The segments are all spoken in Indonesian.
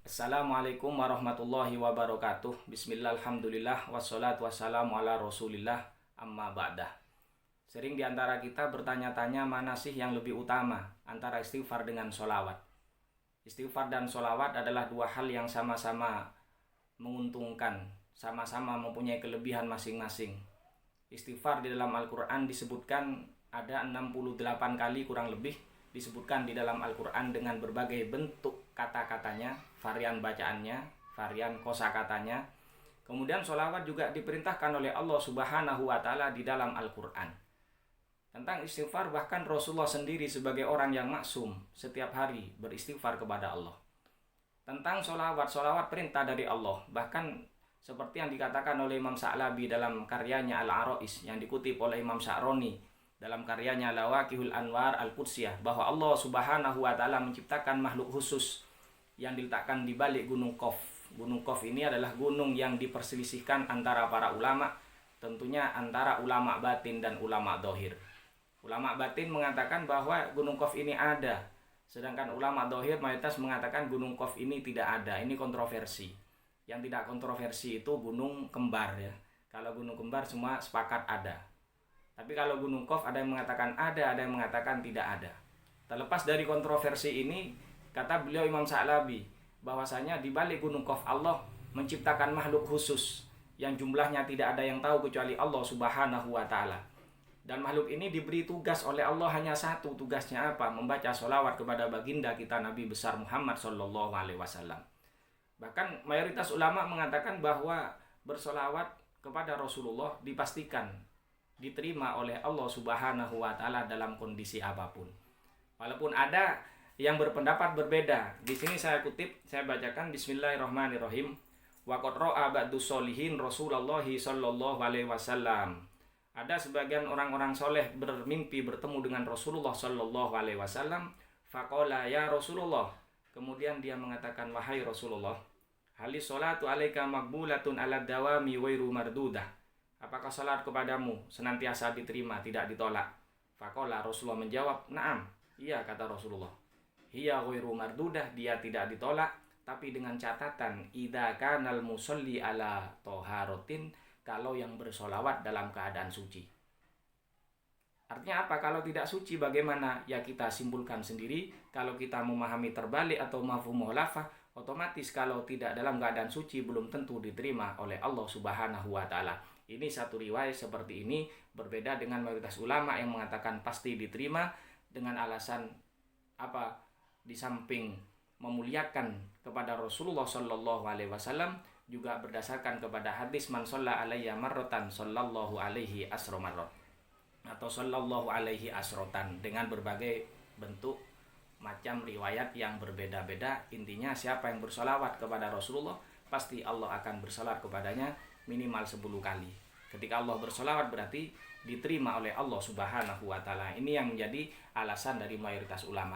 Assalamualaikum warahmatullahi wabarakatuh. Bismillah, alhamdulillah, wassalatu wassalamu ala rasulillah, amma ba'dah. Sering diantara kita bertanya-tanya mana sih yang lebih utama antara istighfar dengan sholawat. Istighfar dan sholawat adalah dua hal yang sama-sama menguntungkan, sama-sama mempunyai kelebihan masing-masing. Istighfar di dalam Al-Quran disebutkan ada 68 kali kurang lebih disebutkan di dalam Al-Quran dengan berbagai bentuk kata-katanya, varian bacaannya, varian kosakatanya. Kemudian sholawat juga diperintahkan oleh Allah Subhanahu wa Ta'ala di dalam Al-Quran. Tentang istighfar, bahkan Rasulullah sendiri sebagai orang yang maksum setiap hari beristighfar kepada Allah. Tentang sholawat perintah dari Allah. Bahkan seperti yang dikatakan oleh Imam Sa'labi dalam karyanya Al-Aro'is yang dikutip oleh Imam Sya'roni dalam karyanya Lawaqihul Anwar Al-Qudsiyah, bahwa Allah Subhanahu wa Ta'ala menciptakan makhluk khusus yang diletakkan di balik Gunung Qaf. Gunung Qaf ini adalah gunung yang diperselisihkan antara para ulama, tentunya antara ulama batin dan ulama dohir. Ulama batin mengatakan bahwa Gunung Qaf ini ada, sedangkan ulama dohir mayoritas mengatakan Gunung Qaf ini tidak ada. Ini kontroversi. Yang tidak kontroversi itu gunung kembar ya. Kalau gunung kembar semua sepakat ada. Tapi kalau Gunung Qaf ada yang mengatakan ada yang mengatakan tidak ada. Terlepas dari kontroversi ini, kata beliau Imam Sa'labi, bahwasanya di balik Gunung Qaf Allah menciptakan makhluk khusus yang jumlahnya tidak ada yang tahu kecuali Allah Subhanahu wa Ta'ala. Dan makhluk ini diberi tugas oleh Allah hanya satu, tugasnya apa? Membaca sholawat kepada baginda kita Nabi besar Muhammad Sallallahu Alaihi Wasallam. Bahkan mayoritas ulama mengatakan bahwa bersolawat kepada Rasulullah dipastikan diterima oleh Allah Subhanahu wa Ta'ala dalam kondisi apapun. Walaupun ada yang berpendapat berbeda. Di sini saya kutip, saya bacakan Bismillahirrahmanirrahim. Wa qad ra'a ba'du sholihin Rasulullah sallallahu alaihi wasallam. Ada sebagian orang-orang soleh bermimpi bertemu dengan Rasulullah sallallahu alaihi wasallam. Faqala ya Rasulullah. Kemudian dia mengatakan, wahai Rasulullah, halis sholatu alaika maqbulatun ala dawami wairu mardudah. Apakah salat kepadamu senantiasa diterima, tidak ditolak? Faqala, Rasulullah menjawab, na'am. Iya, kata Rasulullah. Hiya ghairu mardudah, dia tidak ditolak, tapi dengan catatan idza kanal musolli ala toharotin, kalau yang bersolawat dalam keadaan suci. Artinya apa? Kalau tidak suci bagaimana? Ya kita simpulkan sendiri. Kalau kita memahami terbalik atau mafhum mukhalafah, otomatis kalau tidak dalam keadaan suci belum tentu diterima oleh Allah Subhanahu wa Ta'ala. Ini satu riwayat seperti ini, berbeda dengan mayoritas ulama yang mengatakan pasti diterima dengan alasan apa? Di samping memuliakan kepada Rasulullah Sallallahu Alaihi Wasallam, juga berdasarkan kepada hadis man shalla alayya marratan sallallahu alaihi asro marrat, atau sallallahu alaihi asrotan, dengan berbagai bentuk macam riwayat yang berbeda-beda. Intinya siapa yang bersolawat kepada Rasulullah, pasti Allah akan bersolawat kepadanya minimal 10 kali. Ketika Allah bersolawat berarti diterima oleh Allah Subhanahu wa Ta'ala. Ini yang menjadi alasan dari mayoritas ulama.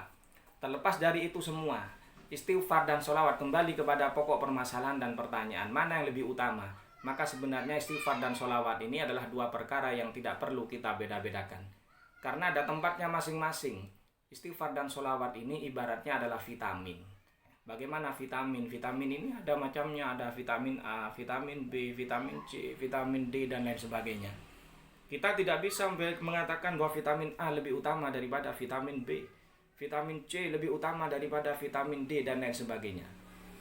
Terlepas dari itu semua, istighfar dan solawat kembali kepada pokok permasalahan dan pertanyaan, mana yang lebih utama? Maka sebenarnya istighfar dan solawat ini adalah dua perkara yang tidak perlu kita beda-bedakan, karena ada tempatnya masing-masing. Istighfar dan solawat ini ibaratnya adalah vitamin. Bagaimana vitamin? Vitamin ini ada macamnya, ada vitamin A, vitamin B, vitamin C, vitamin D, dan lain sebagainya. Kita tidak bisa mengatakan bahwa vitamin A lebih utama daripada vitamin B, vitamin C lebih utama daripada vitamin D, dan lain sebagainya.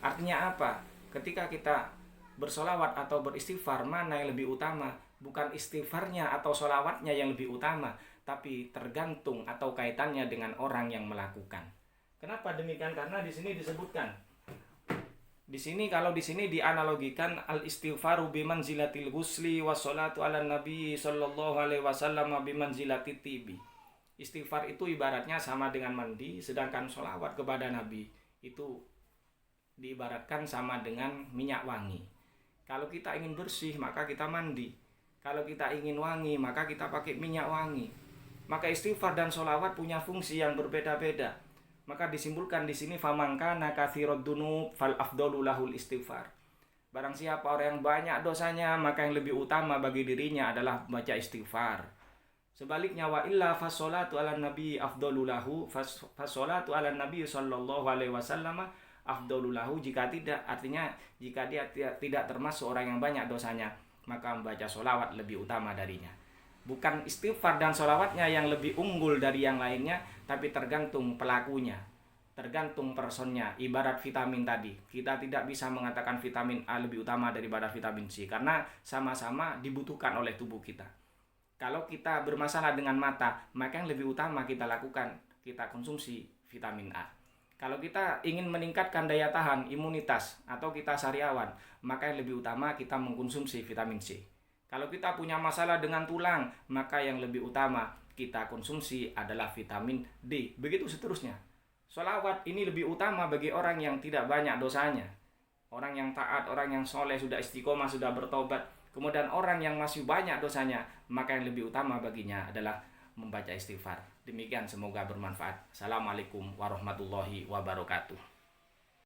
Artinya apa? Ketika kita bersolawat atau beristighfar, mana yang lebih utama? Bukan istighfarnya atau solawatnya yang lebih utama, tapi tergantung atau kaitannya dengan orang yang melakukan. Kenapa demikian? Karena di sini disebutkan. Kalau di sini dianalogikan al-istighfaru bimanzilatil ghusli wassalatu ala nabi sallallahu alaihi wasallam bimanzilatit tibi. Istighfar itu ibaratnya sama dengan mandi, sedangkan sholawat kepada Nabi itu diibaratkan sama dengan minyak wangi. Kalau kita ingin bersih, maka kita mandi. Kalau kita ingin wangi, maka kita pakai minyak wangi. Maka istighfar dan sholawat punya fungsi yang berbeda-beda. Maka disimpulkan di sini famangkana katsirud dunub fal afdalu lahul istighfar. Barang siapa orang yang banyak dosanya, maka yang lebih utama bagi dirinya adalah baca istighfar. Sebaliknya wa illa fasholatu ala nabi afdalu lahu, fasholatu ala nabi sallallahu alaihi wasallam afdalulahu, jika tidak, artinya jika dia tidak termasuk orang yang banyak dosanya, maka membaca sholawat lebih utama darinya. Bukan istighfar dan sholawatnya yang lebih unggul dari yang lainnya, tapi tergantung pelakunya, tergantung personnya. Ibarat vitamin tadi, kita tidak bisa mengatakan vitamin A lebih utama daripada vitamin C, karena sama-sama dibutuhkan oleh tubuh kita. Kalau kita bermasalah dengan mata, maka yang lebih utama kita lakukan, kita konsumsi vitamin A. Kalau kita ingin meningkatkan daya tahan, imunitas, atau kita sariawan, maka yang lebih utama kita mengkonsumsi vitamin C. Kalau kita punya masalah dengan tulang, maka yang lebih utama kita konsumsi adalah vitamin D. Begitu seterusnya. Sholawat ini lebih utama bagi orang yang tidak banyak dosanya. Orang yang taat, orang yang soleh, sudah istiqomah, sudah bertobat. Kemudian orang yang masih banyak dosanya, maka yang lebih utama baginya adalah membaca istighfar. Demikian, semoga bermanfaat. Assalamualaikum warahmatullahi wabarakatuh.